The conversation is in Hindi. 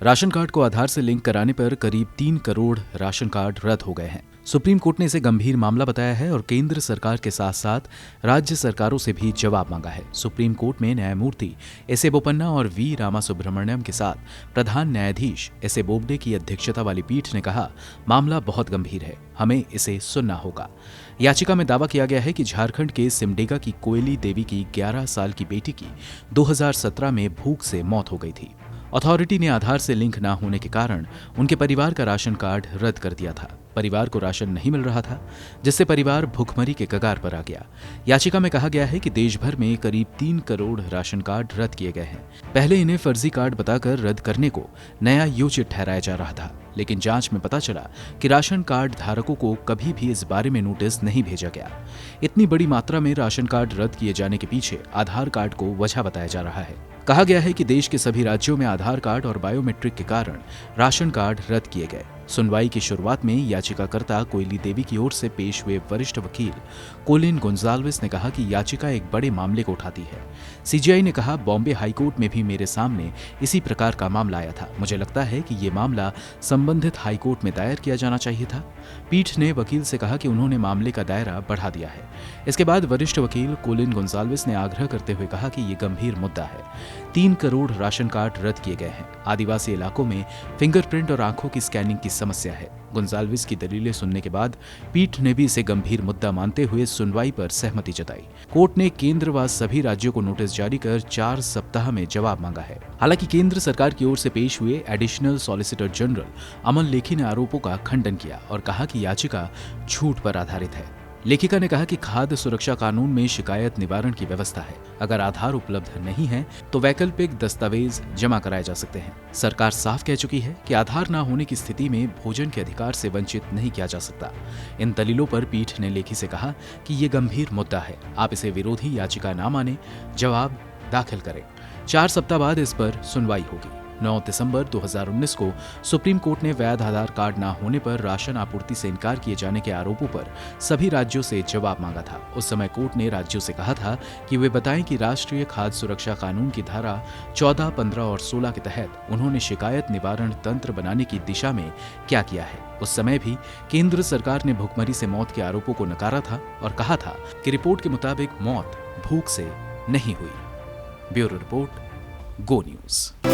राशन कार्ड को आधार से लिंक कराने पर करीब 3 करोड़ राशन कार्ड रद्द हो गए हैं। सुप्रीम कोर्ट ने इसे गंभीर मामला बताया है और केंद्र सरकार के साथ साथ राज्य सरकारों से भी जवाब मांगा है। सुप्रीम कोर्ट में न्यायमूर्ति एस ए बोपन्ना और वी रामासुब्रमण्यम के साथ प्रधान न्यायाधीश एस ए बोबडे की अध्यक्षता वाली पीठ ने कहा, मामला बहुत गंभीर है, हमें इसे सुनना होगा। याचिका में दावा किया गया है कि झारखंड के सिमडेगा की कोयली देवी की 11 साल की बेटी की 2017 में भूख से मौत हो गई थी। अथॉरिटी ने आधार से लिंक न होने के कारण उनके परिवार का राशन कार्ड रद्द कर दिया था। परिवार को राशन नहीं मिल रहा था, जिससे परिवार भुखमरी के कगार पर आ गया। याचिका में कहा गया है कि देश भर में करीब 3 करोड़ राशन कार्ड रद्द किए गए हैं। पहले इन्हें फर्जी कार्ड बताकर रद्द करने को नया योजित ठहराया जा रहा था, लेकिन जांच में पता चला कि राशन कार्ड धारकों को कभी भी इस बारे में नोटिस नहीं भेजा गया। इतनी बड़ी मात्रा में राशन कार्ड रद्द किए जाने के पीछे आधार कार्ड को वजह बताया जा रहा है। कहा गया है कि देश के सभी राज्यों में आधार कार्ड और बायोमेट्रिक के कारण राशन कार्ड रद्द किए गए। सुनवाई की शुरुआत में याचिकाकर्ता कोयली देवी की ओर से पेश हुए वरिष्ठ वकील कोलिन गोंजाल्विस ने कहा कि याचिका एक बड़े मामले को उठाती है। सीजीआई ने कहा, बॉम्बे हाईकोर्ट में भी मेरे सामने इसी प्रकार का मामला आया था। मुझे लगता है कि ये मामला संबंधित हाईकोर्ट में दायर किया जाना चाहिए था। पीठ ने वकील से कहा कि उन्होंने मामले का दायरा बढ़ा दिया है। इसके बाद वरिष्ठ वकील कोलिन गोंजाल्विस ने आग्रह करते हुए कहा कि ये गंभीर मुद्दा है। 3 करोड़ राशन कार्ड रद्द किए गए हैं। आदिवासी इलाकों में फिंगरप्रिंट और आंखों की स्कैनिंग की समस्या है। गोंजाल्विस की दलीलें सुनने के बाद पीठ ने भी इसे गंभीर मुद्दा मानते हुए सुनवाई पर सहमति जताई। कोर्ट ने केंद्र व सभी राज्यों को नोटिस जारी कर 4 सप्ताह में जवाब मांगा है। हालांकि केंद्र सरकार की ओर से पेश हुए एडिशनल सॉलिसिटर जनरल अमन लेखी ने आरोपों का खंडन किया और कहा कि याचिका झूठ पर आधारित है। लेखिका ने कहा कि खाद्य सुरक्षा कानून में शिकायत निवारण की व्यवस्था है। अगर आधार उपलब्ध नहीं है तो वैकल्पिक दस्तावेज जमा कराए जा सकते हैं। सरकार साफ कह चुकी है कि आधार न होने की स्थिति में भोजन के अधिकार से वंचित नहीं किया जा सकता। इन दलीलों पर पीठ ने लेखी से कहा कि ये गंभीर मुद्दा है, आप इसे विरोधी याचिका न माने, जवाब दाखिल करें। 4 सप्ताह बाद इस पर सुनवाई होगी। 9 दिसंबर 2019 को सुप्रीम कोर्ट ने वैध आधार कार्ड न होने पर राशन आपूर्ति से इनकार किए जाने के आरोपों पर सभी राज्यों से जवाब मांगा था। उस समय कोर्ट ने राज्यों से कहा था कि वे बताएं कि राष्ट्रीय खाद्य सुरक्षा कानून की धारा 14, 15 और 16 के तहत उन्होंने शिकायत निवारण तंत्र बनाने की दिशा में क्या किया है। उस समय भी केंद्र सरकार ने भुखमरी से मौत के आरोपों को नकारा था और कहा था कि रिपोर्ट के मुताबिक मौत भूख से नहीं हुई। ब्यूरो रिपोर्ट, गो न्यूज।